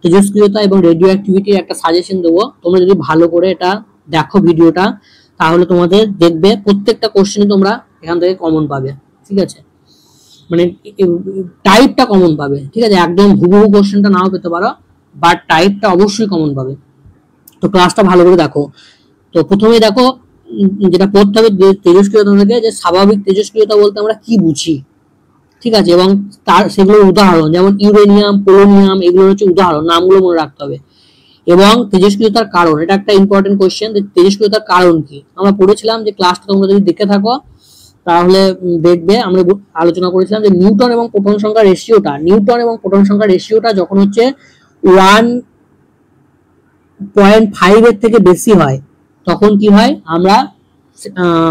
তেজস্ক্রিয়তা এবং রেডিও অ্যাক্টিভিটির একটা সাজেশন দেবো। তোমরা যদি ভালো করে এটা দেখো ভিডিওটা, তাহলে তোমাদের দেখবে প্রত্যেকটা কোশ্চেনে তোমরা এখান থেকে কমন পাবে। ঠিক আছে, মানে টাইপটা কমন পাবে। ঠিক আছে, একদম হুবহু কোশ্চেনটা নাও পেতে পারো, বাট টাইপটা অবশ্যই কমন পাবে। তো ক্লাসটা ভালো করে দেখো। তো প্রথমে দেখো যেটা পড়তে হবে তেজস্ক্রিয়তা থেকে, যে স্বাভাবিক তেজস্ক্রিয়তা বলতে আমরা কি বুঝি। ঠিক আছে, এবং তার সেগুলোর উদাহরণ, যেমন ইউরেনিয়াম, পোলোনিয়াম, এগুলো হচ্ছে উদাহরণ, নামগুলো মনে রাখতে হবে। এবং তেজস্ক্রিয়তার কারণ, এটা একটা ইম্পর্টেন্ট কোশ্চেন। তেজস্ক্রিয়তার কারণ কি আমরা পড়েছিলাম, যে ক্লাসটা তোমরা যদি দেখে থাকো তাহলে দেখবে আমরা আলোচনা করেছিলাম যে নিউটন এবং প্রোটন সংখ্যার রেশিওটা যখন হচ্ছে 1.5 এর থেকে বেশি হয়, তখন কি হয় আমরা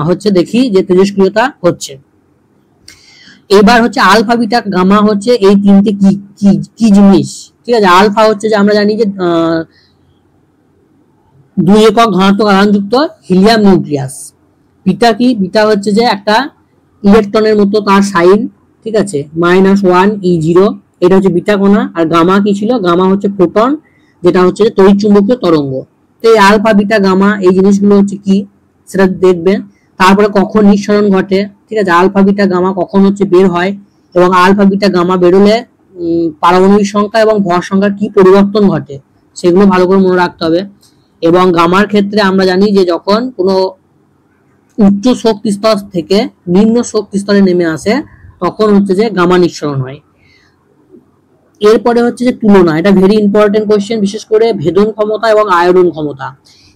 হচ্ছে দেখি যে তেজস্ক্রিয়তা হচ্ছে। এবার হচ্ছে আলফা, বিটা, গামা হচ্ছে এই তিনটে কি কি কি জিনিস। ঠিক আছে, আলফা হচ্ছে যে আমরা জানি যে 2 একক ঘনত্ব আধানযুক্ত হিলিয়াম নিউক্লিয়াস। বিটা কি, বিটা হচ্ছে যে একটা ইলেকট্রনের মতো তার সাইন। ঠিক আছে, -1 E0, এটা হচ্ছে বিটা কণা। আর গামা কি ছিল, গামা হচ্ছে ফোটন, যেটা হচ্ছে তড়িৎচুম্বকীয় তরঙ্গ। তো এই আলফা, বিটা, গামা এই জিনিসগুলো হচ্ছে কি সেটা দেখবে। তারপরে কখন নিঃসরণ ঘটে, ঠিক আছে, আলফা, বিটা, গামা কখন হচ্ছে বের হয়, এবং আলফা, বিটা, গামা বেরোলে পারমাণবিক সংখ্যা এবং ভর সংখ্যার কি পরিবর্তন ঘটে, সেগুলো ভালো করে মনে রাখতে হবে। এবং গামার ক্ষেত্রে আমরা জানি যে যখন কোনো উচ্চ শক্তি স্তর থেকে নিম্ন শক্তি স্তরে নেমে আসে, তখন হচ্ছে যে গামা নিঃসরণ হয়। এরপরে হচ্ছে যে তুলনা, এটা ভেরি ইম্পর্টেন্ট কোশ্চেন, বিশেষ করে ভেদন ক্ষমতা এবং আয়রন ক্ষমতা,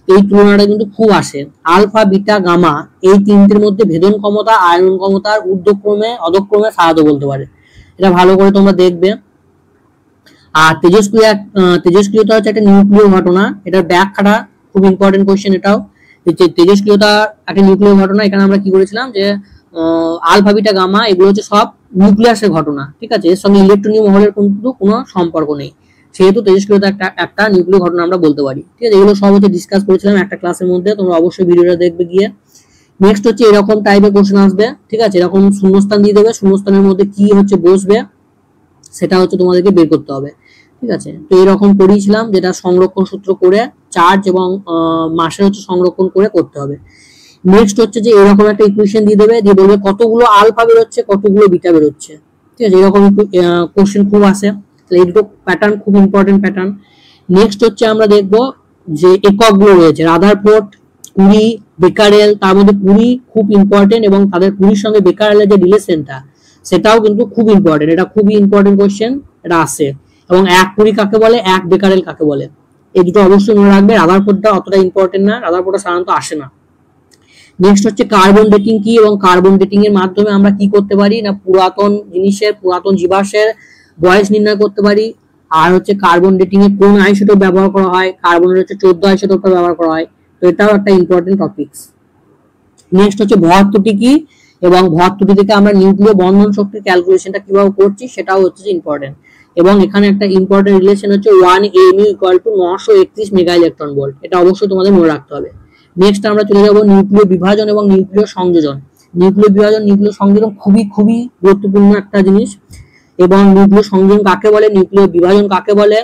এই তুলনাটা কিন্তু খুব আসে। আলফা, বিটা, গামা এই তিনটের মধ্যে ভেদন ক্ষমতা, আয়রন ক্ষমতার ঊর্ধ্বক্রমে অধক্রমে সাহায্য বলতে পারে, এটা ভালো করে তোমরা দেখবে। আর তেজস্ক্রিয়তা হচ্ছে একটা নিউক্লিয় ঘটনা, এটার ব্যাখ্যাটা খুব ইম্পর্টেন্ট কোশ্চেন। এটাও তেজস্ক্রিয়তা একটা নিউক্লিয় ঘটনা। এখানে আমরা কি করেছিলাম যে আলফা, বিটা, গামা এগুলো হচ্ছে সব নিউক্লিয়াসের ঘটনা। ঠিক আছে, এর সঙ্গে ইলেকট্রনীয় মহলের কিন্তু কোনো সম্পর্ক নেই, সেহেতু তেজস্ক্রিয়তা একটা নিউক্লিয় ঘটনা আমরা বলতে পারি। ঠিক আছে, এগুলো সব হচ্ছে ডিসকাস করেছিলাম একটা ক্লাসের মধ্যে, তোমরা অবশ্যই ভিডিওটা দেখবে গিয়ে। নেক্সট হচ্ছে এরকম টাইপের কোশ্চেন আসবে। ঠিক আছে, এরকম শূন্যস্থান দিয়ে দেবে, শূন্যস্থানের মধ্যে কি হচ্ছে বসবে সেটা হচ্ছে তোমাদেরকে বের করতে হবে। ঠিক আছে, তো এরকম করেছিলাম, যেটা সংরক্ষণ সূত্র করে চার্জ এবং মাসের হচ্ছে সংরক্ষণ করে করতে হবে। নেক্সট হচ্ছে যে এরকম একটা ইকুয়েশন দিয়ে দেবে, দিয়ে বলবে কতগুলো আলফা বেরোচ্ছে, কতগুলো বিটা বেরোচ্ছে। ঠিক আছে, এরকম কোশ্চেন খুব আসে, তাহলে এই দুটো প্যাটার্ন খুব ইম্পর্টেন্ট প্যাটার্ন। নেক্সট হচ্ছে আমরা দেখব যে এককগুলো রয়েছে, রাদারফোর্ড, কুরি, বেকারেল, তার মধ্যে কুরি খুব ইম্পর্টেন্ট, এবং তাদের কুরির সঙ্গে বেকারেলের যে রিলেশনটা সেটাও কিন্তু খুব ইম্পর্টেন্ট, এটা খুবই ইম্পর্টেন্ট কোশ্চেন, এটা আসে। এবং 1 কুরি কাকে বলে, 1 বেকারেল কাকে বলে, এই দুটো অবশ্যই মনে রাখবে। রাদারফোর্ডটা অতটা ইম্পর্টেন্ট না, রাদারফোর্ডটা সাধারণত আসে না। নেক্সট হচ্ছে কার্বন ডেটিং কি, এবং কার্বন ডেটিং এর মাধ্যমে আমরা কি করতে পারি না, পুরাতন জিনিসের, পুরাতন জীবাশ্মের বয়স নির্ণয় করতে পারি। আর হচ্ছে কার্বন ডেটিং এ কোন আইসোটোপ ব্যবহার করা হয়, কার্বনের হচ্ছে 14 আইসোটোপটা ব্যবহার করা হয়, তো এটাও একটা ইম্পর্টেন্ট টপিকস। নেক্সট হচ্ছে ভর ত্রুটি কি, এবং ভর ত্রুটি থেকে আমরা নিউক্লিয় বন্ধন শক্তির ক্যালকুলেশনটা কিভাবে করছি সেটাও হচ্ছে ইম্পর্টেন্ট। এবং এখানে একটা ইম্পর্টেন্ট রিলেশন হচ্ছে 1 AMU = 931 মেগা ইলেকট্রন ভোল্ট, এটা অবশ্যই তোমাদের মনে রাখতে হবে। নেক্সট আমরা চলে যাব নিউক্লিয় বিভাজন এবং নিউক্লিয় সংযোজন। নিউক্লিয় বিভাজন, নিউক্লিয় সংযোজন খুবই খুবই গুরুত্বপূর্ণ একটা জিনিস। এবং নিউক্লিয় সংযোজন কাকে বলে, নিউক্লিয় বিভাজন কাকে বলে,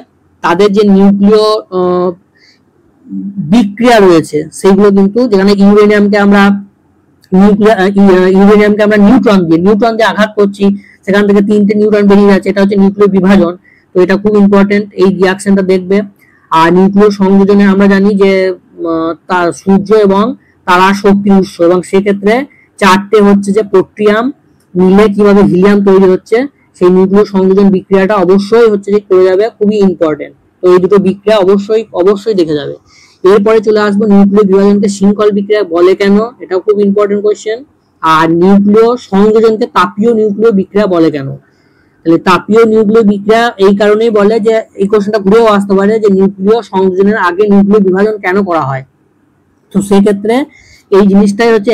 তাদের যে নিউক্লিয় বিক্রিয়া রয়েছে সেগুলো কিন্তু, যেখানে ইউরেনিয়ামকে আমরা নিউট্রন দিয়ে আঘাত করছি, সেখান থেকে 3টে নিউট্রন বেরিয়ে যাচ্ছে, এটা হচ্ছে নিউক্লিয় বিভাজন। তো এটা খুব ইম্পর্টেন্ট, এই রিঅ্যাকশনটা দেখবে। আর নিউক্লিয় সংযোজনে আমরা জানি যে তার সূর্য এবং তারা শক্তি উৎস, এবং সেক্ষেত্রে 4টে হচ্ছে যে পোট্রিয়াম মিলে কিভাবে হিলিয়াম তৈরি হচ্ছে, সেই নিউক্লিয় সংযোজন বিক্রিয়াটা অবশ্যই হচ্ছে যে করে যাবে, খুবই ইম্পর্টেন্ট। তো এই দুটো বিক্রিয়া অবশ্যই দেখে যাবে। এরপরে চলে আসবো নিউক্লিয় বিভাজনকে শৃঙ্খল বিক্রিয়া বলে কেন, এটাও খুব ইম্পর্টেন্ট কোশ্চেন। আর নিউক্লিয় সংযোজনকে তাপীয় নিউক্লিয় বিক্রিয়া বলে কেন, তাহলে তাপীয় নিউক্লিয় বিক্রিয়া এই কারণেই বলে, যে এই কোশ্চেনটা ঘুরেও আসতে পারে, যে নিউক্লিয় সংযোজনের আগে নিউক্লিয় বিভাজন কেন করা হয়। তো সেই ক্ষেত্রে এই জিনিসটাই হচ্ছে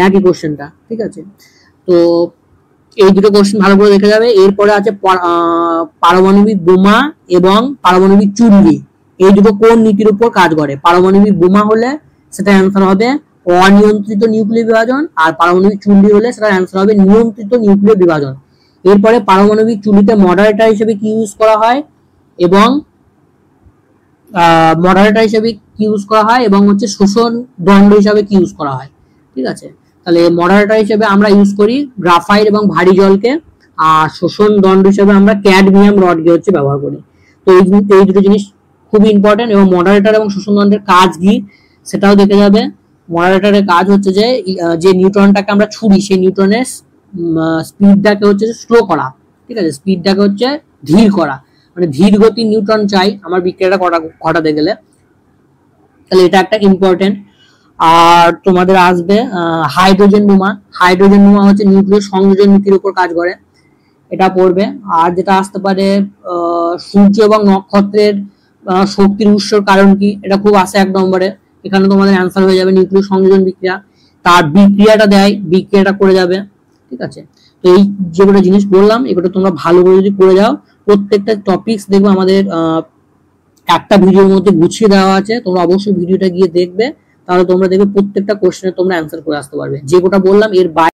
একই কোশ্চেনটা। ঠিক আছে, তো এই দুটো কোশ্চেন ভালো করে দেখে যাবে। এরপরে আছে পারমাণবিক বোমা এবং পারমাণবিক চুল্লি, এই দুটো কোন নীতির উপর কাজ করে। পারমাণবিক বোমা হলে সেটা অ্যান্সার হবে অনিয়ন্ত্রিত নিউক্লিয় বিভাজন, আর পারমাণবিক চুল্লি হলে সেটা অ্যান্সার হবে নিয়ন্ত্রিত নিউক্লিয় বিভাজন। এরপরে পারমাণবিক চুল্লিতে মডারেটর হিসেবে কি ইউজ করা হয়, এবং মডারেটর হিসেবে কি ইউজ করা হয় এবং হচ্ছে শোষণ দণ্ড হিসাবে কি ইউজ করা হয়। ঠিক আছে, তাহলে মডারেটর হিসেবে আমরা ইউজ করি গ্রাফাইট এবং ভারী জলকে, আর শোষণ দণ্ড হিসেবে আমরা ক্যাডমিয়াম রডকে হচ্ছে ব্যবহার করি। তো এই দুটো জিনিস খুবই ইম্পর্টেন্ট। এবং মডারেটর এবং শোষণ দণ্ডের কাজ কি সেটাও দেখে যাবে। মডারেটরের কাজ হচ্ছে যে নিউট্রনটাকে আমরা ছুড়ি সেই নিউট্রনের স্পিডটাকে হচ্ছে স্লো করা। ঠিক আছে, স্পিডটাকে হচ্ছে ধীর করা, মানে ধীর গতি নিউট্রন চাই আমার বিক্রিয়াটা ঘটাতে গেলে, তাহলে এটা একটা ইম্পর্টেন্ট। আর তোমাদের আসবে হাইড্রোজেন বোমা। হাইড্রোজেন বোমা হচ্ছে নিউক্লিয় সংযোজন নীতির উপর কাজ করে, এটা পড়বে। আর যেটা আসতে পারে সূর্য এবং নক্ষত্রের শক্তির উৎসর কারণ কি, এটা খুব আসে 1 নম্বরে। এখানে তোমাদের অ্যান্সার হয়ে যাবে নিউক্লিয় সংযোজন বিক্রিয়া। তার বিক্রিয়াটা দেয়, বিক্রিয়াটা করে যাবে। ঠিক আছে, তো এই যেগুলো জিনিস বললাম এগুলো তোমরা ভালো করে যদি করে যাও, প্রত্যেকটা টপিকস দেখবে আমাদের একটা ভিডিওর মধ্যে গুছিয়ে দেওয়া আছে, তোমরা অবশ্যই ভিডিওটা গিয়ে দেখবে, তাহলে তোমরা দেখবে প্রত্যেকটা কোশ্চেনে তোমরা অ্যান্সার করে আসতে পারবে। যে কোটা বললাম এর বাইরে